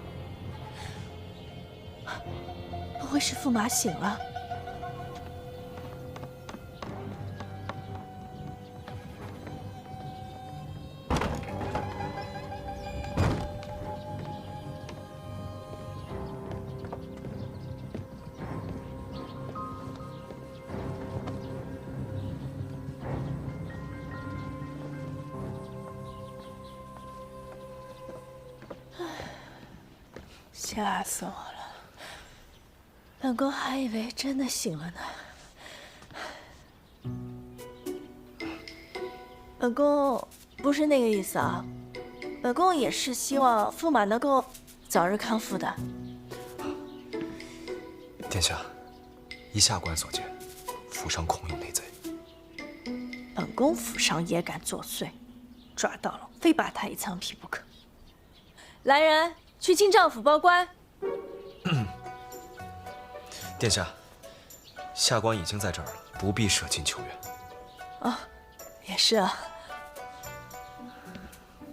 不会是驸马醒了？吓死我了！本宫还以为真的醒了呢。本宫不是那个意思啊，本宫也是希望驸马能够早日康复的。殿下，依下官所见，府上恐有内贼。本宫府上也敢作祟，抓到了，非扒他一层皮不可。来人！去进帐府报官。殿下，下官已经在这儿了，不必舍近求远。哦，也是啊。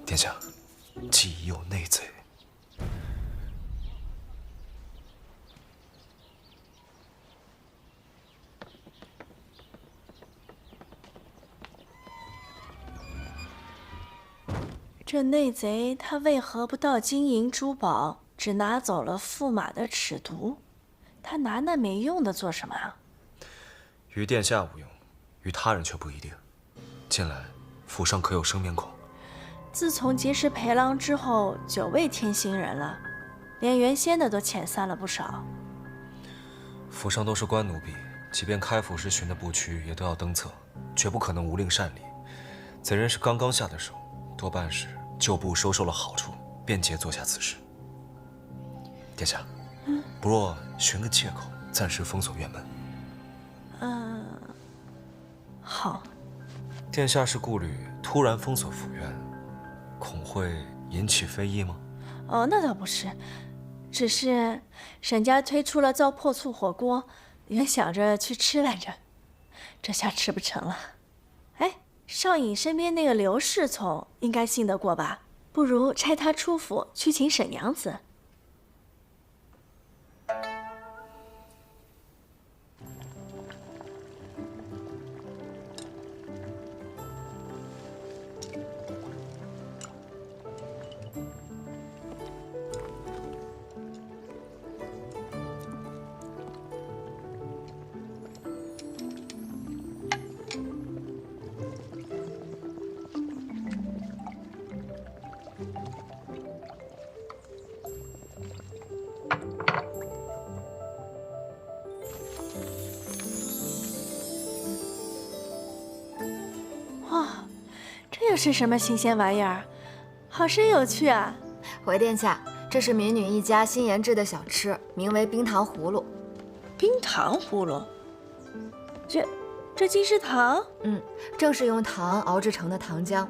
殿下，既已有内贼，这内贼他为何不盗金银珠宝，只拿走了驸马的尺牍？他拿那没用的做什么啊？于殿下无用，于他人却不一定。近来府上可有生面孔？自从结识裴郎之后，久未添新人了，连原先的都遣散了不少。府上都是官奴婢，即便开府时巡的部区，也都要登册，绝不可能无令擅离。贼人是刚刚下的手，多半是旧部收受了好处，便捷做下此事。殿下，不若寻个借口，暂时封锁院门。好。殿下是顾虑突然封锁府院，恐会引起非议吗？哦，那倒不是，只是沈家推出了造破醋火锅，原想着去吃来着，这下吃不成了。哎，少尹身边那个刘侍从应该信得过吧？不如差他出府去请沈娘子。哇，这又是什么新鲜玩意儿？好生有趣啊！回殿下，这是民女一家新研制的小吃，名为冰糖葫芦。冰糖葫芦？这竟是糖？正是用糖熬制成的糖浆。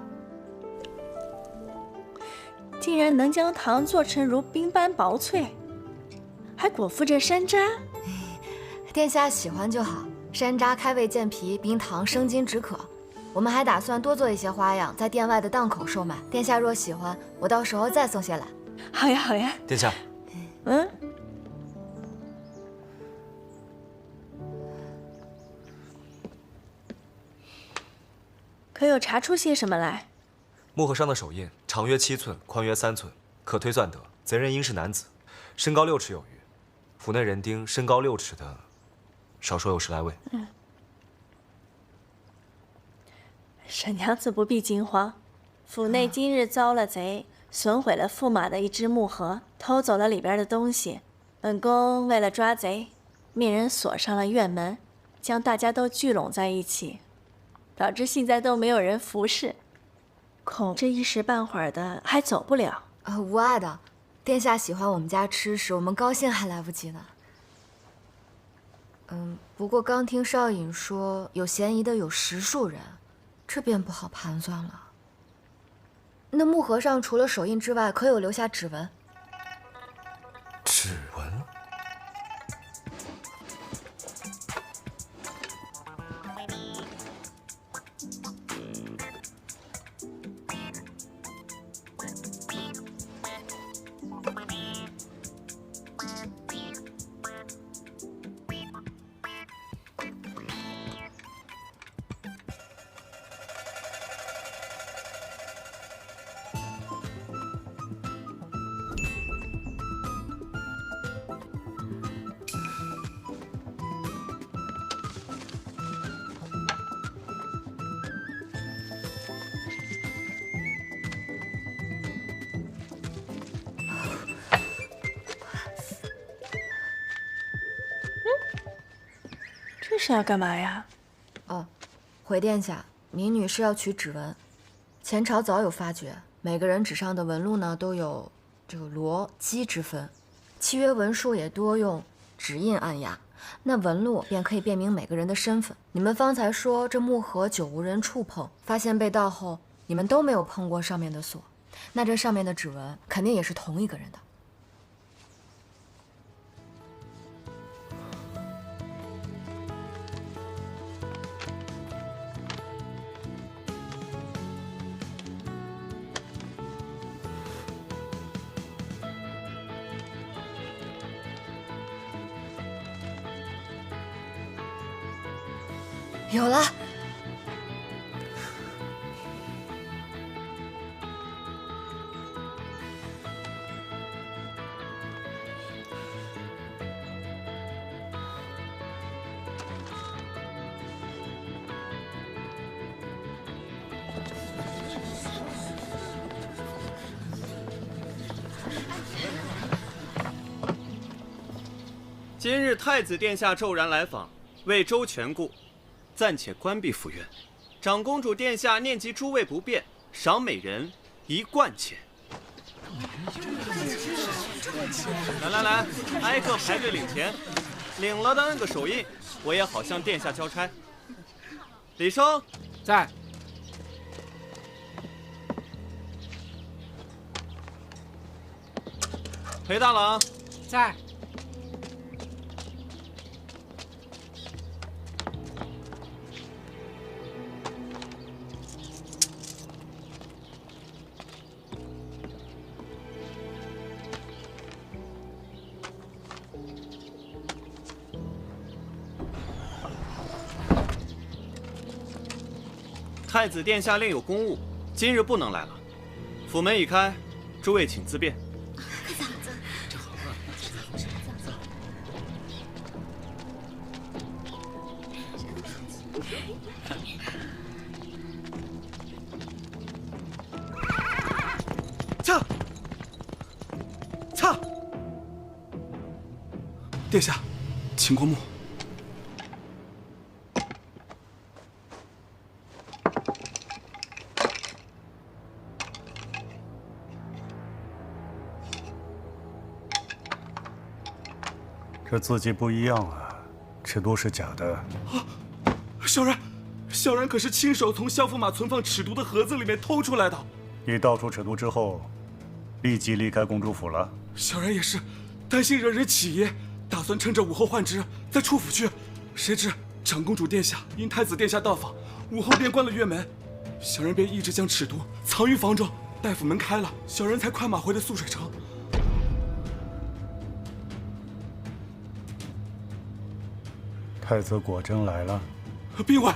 竟然能将糖做成如冰般薄脆，还裹附着山楂。殿下喜欢就好，山楂开胃健脾，冰糖生津止渴。我们还打算多做一些花样，在店外的档口售卖。殿下若喜欢，我到时候再送些来。好呀，好呀。殿下，可有查出些什么来？木盒上的手印长约7寸，宽约3寸，可推算得贼人应是男子，身高6尺有余。府内人丁身高6尺的，少说有10来位。沈娘子不必惊慌，府内今日遭了贼，损毁了驸马的一只木盒，偷走了里边的东西。本宫为了抓贼，命人锁上了院门，将大家都聚拢在一起，导致现在都没有人服侍。恐这一时半会儿的还走不了。无碍的，殿下喜欢我们家吃食，我们高兴还来不及呢。不过刚听少尹说有嫌疑的有10数人，这便不好盘算了。那木盒上除了手印之外，可有留下指纹？指纹？这是要干嘛呀？回殿下，民女是要取指纹。前朝早有发觉，每个人纸上的纹路呢都有这个罗基之分，契约文书也多用指印按压，那纹路便可以辨明每个人的身份。你们方才说这木盒久无人触碰，发现被盗后，你们都没有碰过上面的锁，那这上面的指纹肯定也是同一个人的。有了。今日太子殿下骤然来访，为周全故，暂且关闭府院。长公主殿下念及诸位不便，赏每人1贯钱。来，挨个排队领钱。领了的那个手印，我也好向殿下交差。李生在。裴大郎在。太子殿下另有公务，今日不能来了。府门已开，诸位请自便。擦！殿下，请过目。这字迹不一样啊，尺牍是假的。小然可是亲手从萧驸马存放尺牍的盒子里面偷出来的。你盗出尺牍之后，立即离开公主府了。小然也是担心惹人起疑，打算趁着武后换职再出府去。谁知长公主殿下因太子殿下到访，武后便关了院门，小然便一直将尺牍藏于房中。待府门开了，小人才快马回了素水城。太子果真来了。兵卫，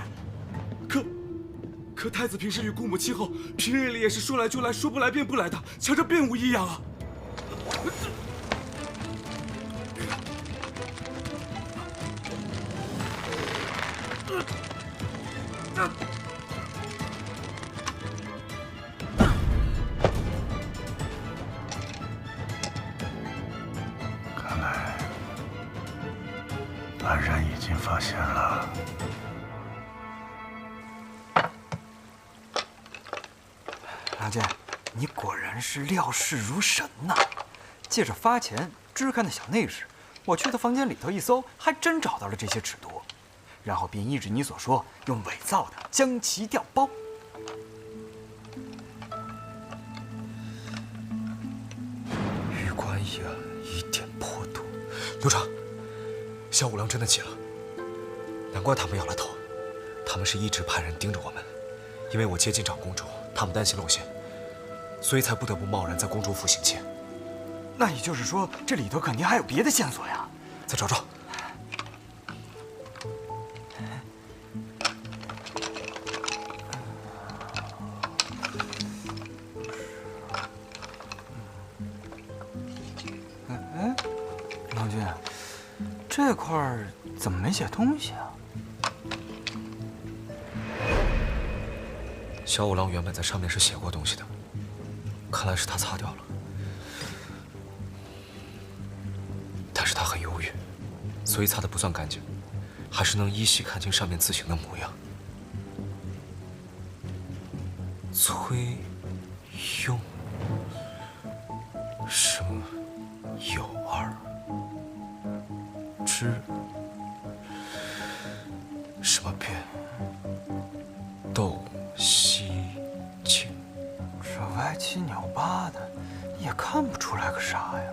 可太子平时与姑母亲后，平日里也是说来就来，说不来便不来的，瞧着并无异样啊。看来安然已经发现了。梁健，你果然是料事如神呐！借着发钱支开那小内室，我去他房间里头一搜，还真找到了这些尺牍，然后便依着你所说，用伪造的将其调包。玉关一案疑点颇多，刘长，萧五郎真的急了，难怪他们要来偷，他们是一直派人盯着我们，因为我接近长公主，他们担心露馅，所以才不得不贸然在公主府行窃。那也就是说，这里头肯定还有别的线索呀。再找找。哎，郎君，这块儿怎么没写东西啊？萧五郎原本在上面是写过东西的，看来是他擦掉了。但是他很犹豫，所以擦的不算干净，还是能依稀看清上面字形的模样。崔庸，什么有二之，什么变，斗西境。这歪七扭八的，也看不出来个啥呀。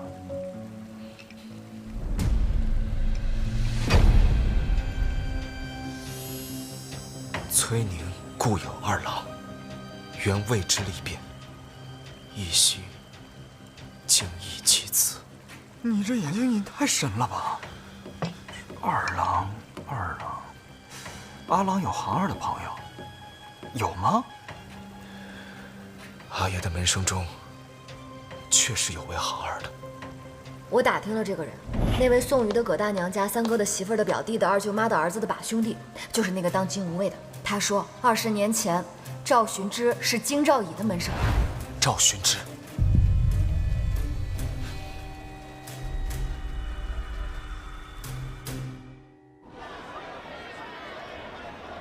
崔宁故有二郎，原为之立变，一夕竟异其词。你这眼睛也太深了吧！二郎，阿郎有行二的朋友，有吗？阿爷的门生中，确实有位行二的。我打听了这个人，那位宋瑜的葛大娘家三哥的媳妇儿的表弟的二舅妈的儿子的把兄弟，就是那个当金吾卫的。他说，20年前，赵寻之是京兆尹的门生。赵寻之，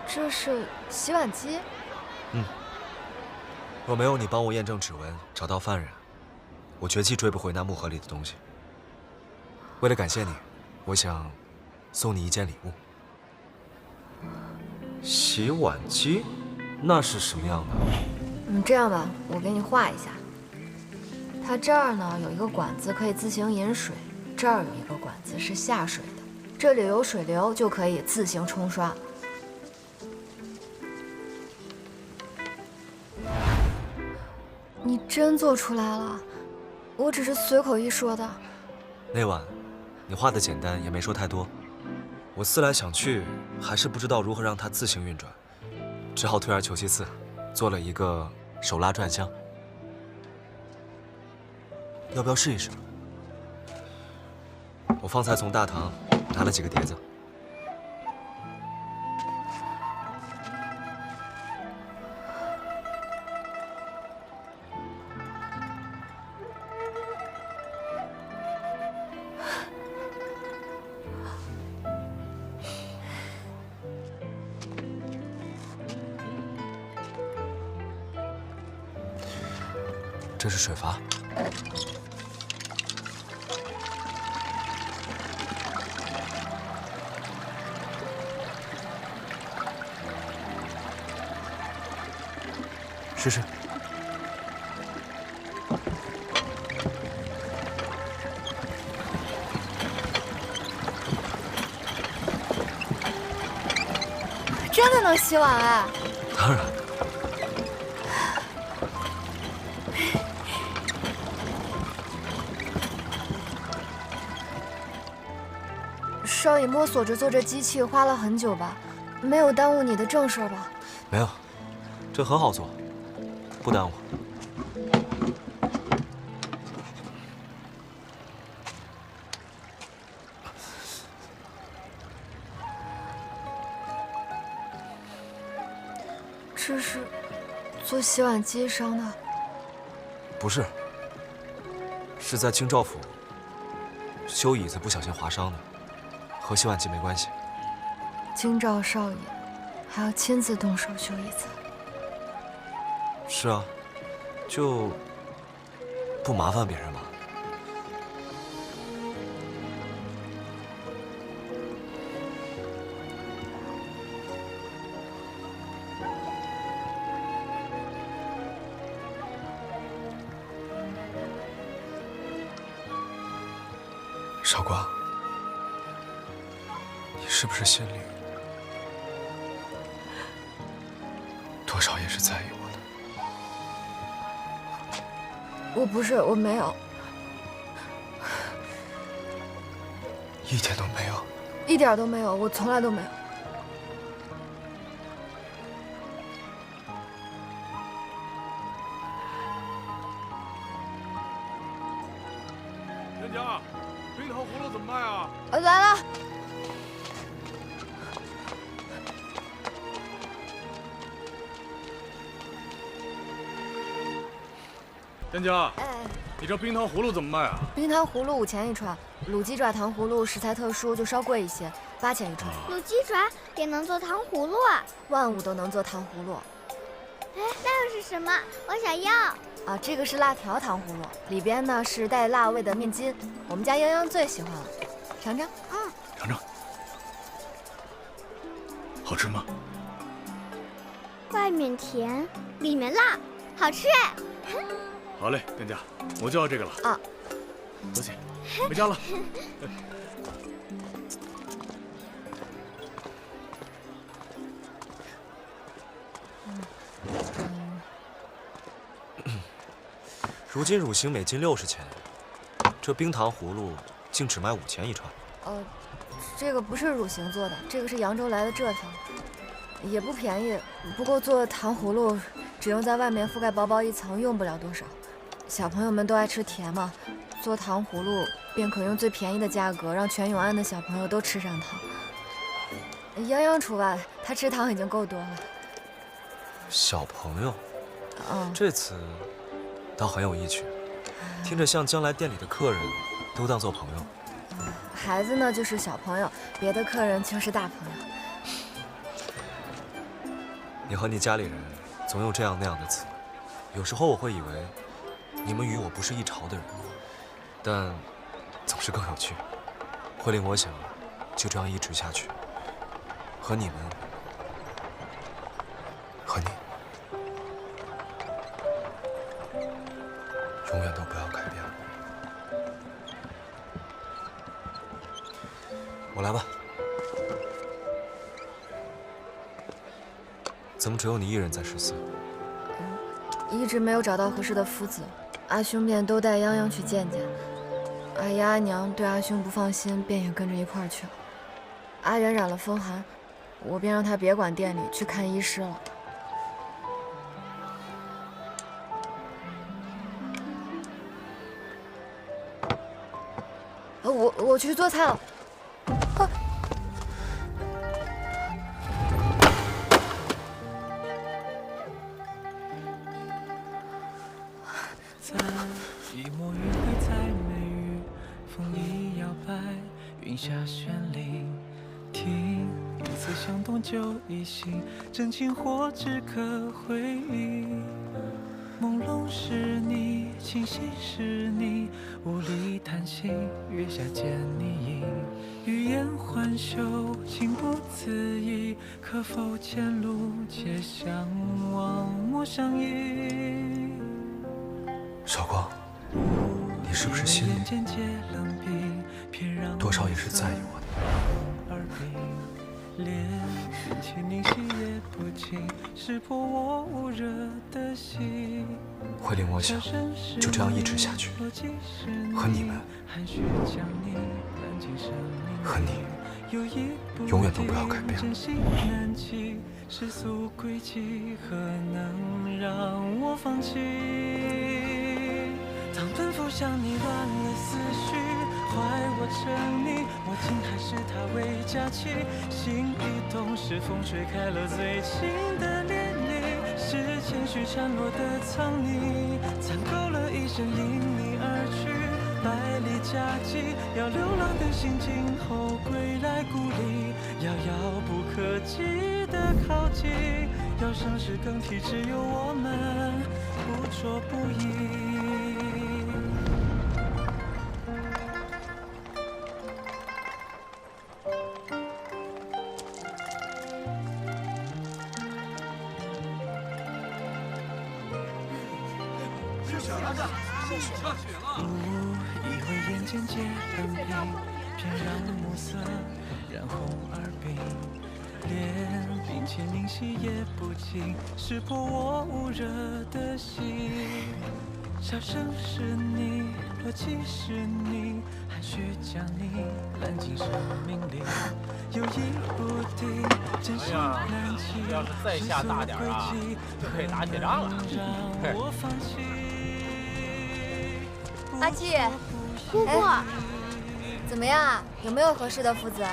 这是洗碗机。若没有你帮我验证指纹，找到犯人，我绝技追不回那木盒里的东西。为了感谢你，我想送你一件礼物。洗碗机，那是什么样的？这样吧，我给你画一下。它这儿呢有一个管子可以自行饮水，这儿有一个管子是下水的，这里有水流就可以自行冲刷。你真做出来了？我只是随口一说的。那晚你画的简单，也没说太多。我思来想去，还是不知道如何让它自行运转，只好退而求其次，做了一个手拉转向。要不要试一试？我方才从大堂拿了几个碟子。这是水阀。试试。真的能洗碗啊？当然。少爷摸索着做这机器花了很久吧？没有耽误你的正事吧？没有，这很好做，不耽误。这是做洗碗机上的？不是，是在京兆府修椅子不小心划伤的，和洗碗机没关系。京兆少爷还要亲自动手修椅子？是啊，就不麻烦别人嘛。少光，你是不是心里多少也是在意我的？我不是，我没有，一点都没有，一点都没有，我从来都没有。人家，冰糖葫芦怎么卖啊？来了。店家，你这冰糖葫芦怎么卖啊？冰糖葫芦5钱一串，卤鸡爪糖葫芦食材特殊，就稍贵一些，8钱一串。卤鸡爪也能做糖葫芦啊？万物都能做糖葫芦。哎，那又是什么？我想要。啊，这个是辣条糖葫芦，里边呢是带辣味的面筋，我们家泱泱最喜欢了，尝尝。尝尝，好吃吗？外面甜，里面辣，好吃哎！好嘞，店家，我就要这个了。啊，多谢，回家了。如今乳型每斤60钱，这冰糖葫芦竟只卖5钱一串。这个不是乳形做的，这个是扬州来的蔗糖，也不便宜。不过做糖葫芦只用在外面覆盖薄薄一层，用不了多少。小朋友们都爱吃甜嘛，做糖葫芦便可用最便宜的价格，让全永安的小朋友都吃上糖。泱泱除外，他吃糖已经够多了。小朋友，这次倒很有意趣，听着像将来店里的客人都当做朋友。孩子呢就是小朋友，别的客人就是大朋友。你和你家里人总有这样那样的词，有时候我会以为你们与我不是一朝的人，但总是更有趣，会令我想就这样一直下去，和你们，和你，永远都不要改变。我来吧。怎么只有你一人在14？一直没有找到合适的夫子，阿兄便都带泱泱去见见。阿姨阿娘对阿兄不放心，便也跟着一块儿去了。阿仁染了风寒，我便让他别管店里，去看医师了。我去做菜了。寂寞余晖在眉宇，风里摇摆，云下绚丽。听，一次相动就一醒，真情或只可回忆。朦拢是你，清晰是你，无力叹息，月下见你影，欲言还休，情不自已，可否前路且相望，莫相依。韶光，你是不是心里多少也是在意我的？连冰淇淋洗也不尽，识破我捂热的心。慧玲，我想就这样一直下去，和你们，和你，永远都不要改变。世俗轨迹何能让我放弃？当奔赴向你乱了思绪，坏我沉溺，我竟还是他为假期，心一动是风吹开了最轻的涟漪，是谦虚缠落的苍泥，残够了一生因你而去，百里佳绩，要流浪的心今后归来故里，遥遥不可及的靠近，要生是更替，只有我们不着不疑。以为眼前皆冷冰，偏让暮色染红耳鬓，连冰淇淋洗也不尽，识破我捂热的心。笑声是你，逻辑是你，含蓄将你揽进生命里，犹疑不定，真心难弃。要是再下大点啊，就可以打铁仗了。阿季，姑姑，怎么样？有没有合适的夫子？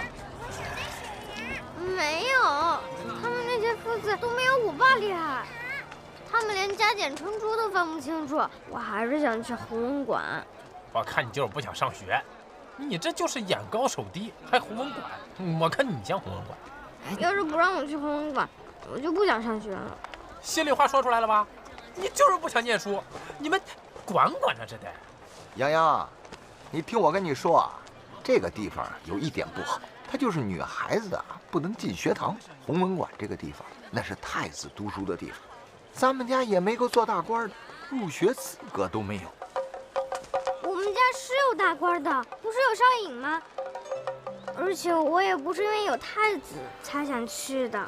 没有，他们那些夫子都没有我爸厉害，他们连加减乘除都分不清楚。我还是想去弘文馆。我看你就是不想上学，你这就是眼高手低，还弘文馆。我看你像弘文馆。要是不让我去弘文馆，我就不想上学了。心里话说出来了吧？你就是不想念书，你们管管着这得。洋洋，你听我跟你说啊，这个地方有一点不好，它就是女孩子啊不能进学堂。弘文馆这个地方那是太子读书的地方，咱们家也没个做大官的，入学资格都没有。我们家是有大官的，不是有少尹吗？而且我也不是因为有太子才想去的，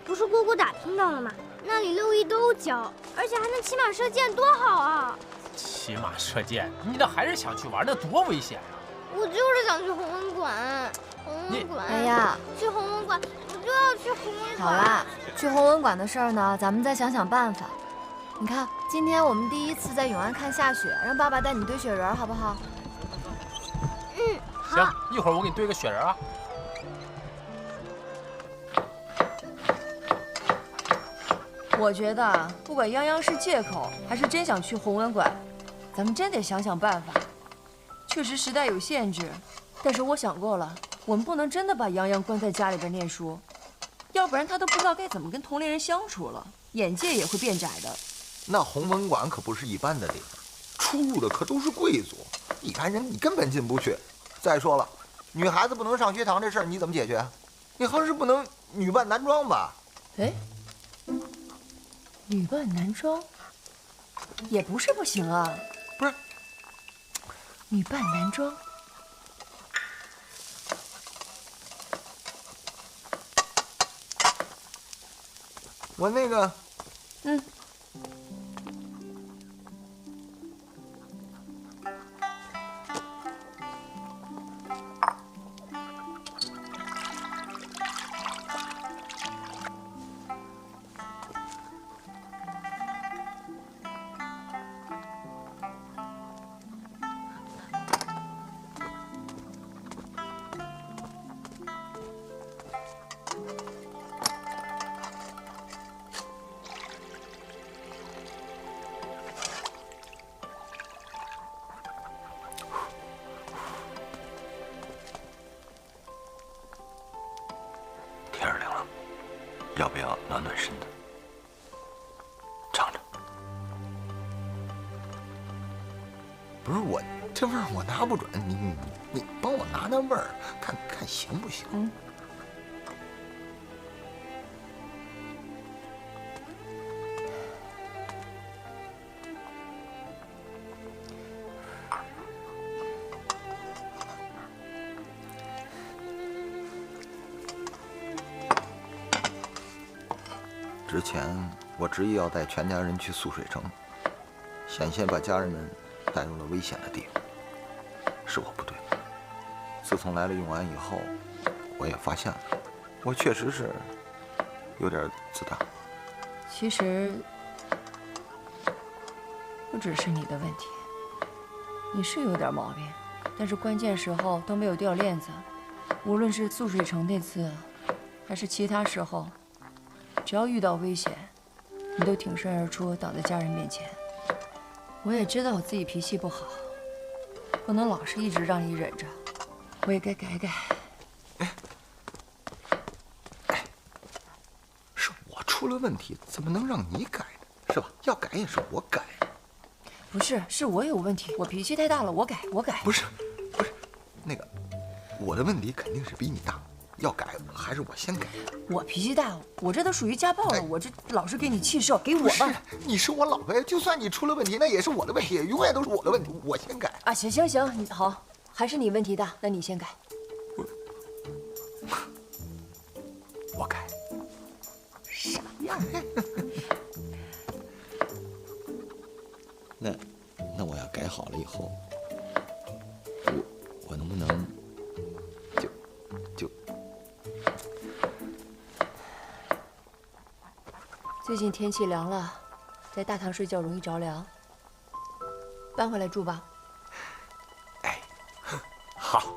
不是姑姑打听到了吗？那里六艺都教，而且还能骑马射箭，多好啊！骑马射箭，你那还是想去玩，那多危险啊！我就是想去弘文馆，弘文馆。哎呀，去弘文馆，我就要去弘文馆。好啦，去弘文馆的事儿呢，咱们再想想办法。你看，今天我们第一次在永安看下雪，让爸爸带你堆雪人，好不好？嗯，好。行，一会儿我给你堆个雪人啊。我觉得不管泱泱是借口还是真想去弘文馆，咱们真得想想办法。确实时代有限制，但是我想过了，我们不能真的把泱泱关在家里边念书，要不然他都不知道该怎么跟同龄人相处了，眼界也会变窄的。那弘文馆可不是一般的地方，出入的可都是贵族，一般人你根本进不去。再说了，女孩子不能上学堂这事儿你怎么解决？你还是不能女扮男装吧？哎，女扮男装也不是不行啊。不是，女扮男装，我那个，天儿凉了，要不要暖暖身子？尝尝。不是我，这味儿我拿不准，你帮我拿味儿，看看行不行？嗯。之前我执意要带全家人去素水城，险些把家人们带入了危险的地方，是我不对。自从来了永安以后，我也发现了，我确实是有点自大。其实不只是你的问题，你是有点毛病，但是关键时候都没有掉链子。无论是素水城那次，还是其他时候，只要遇到危险，你都挺身而出，挡在家人面前。我也知道我自己脾气不好，不能老是一直让你忍着，我也该改改。是我出了问题，怎么能让你改呢？是吧？要改也是我改。不是，是我有问题，我脾气太大了，我改。不是，那个，我的问题肯定是比你大。要改还是我先改？我脾气大，我这都属于家暴了。我这老是给你气受，给我吧。你是我老婆，就算你出了问题，那也是我的问题，永远都是我的问题。我先改啊！行，你好，还是你问题大，那你先改。我改。傻样。那我要改好了以后，我能不能就？最近天气凉了，在大堂睡觉容易着凉，搬回来住吧。哎，好。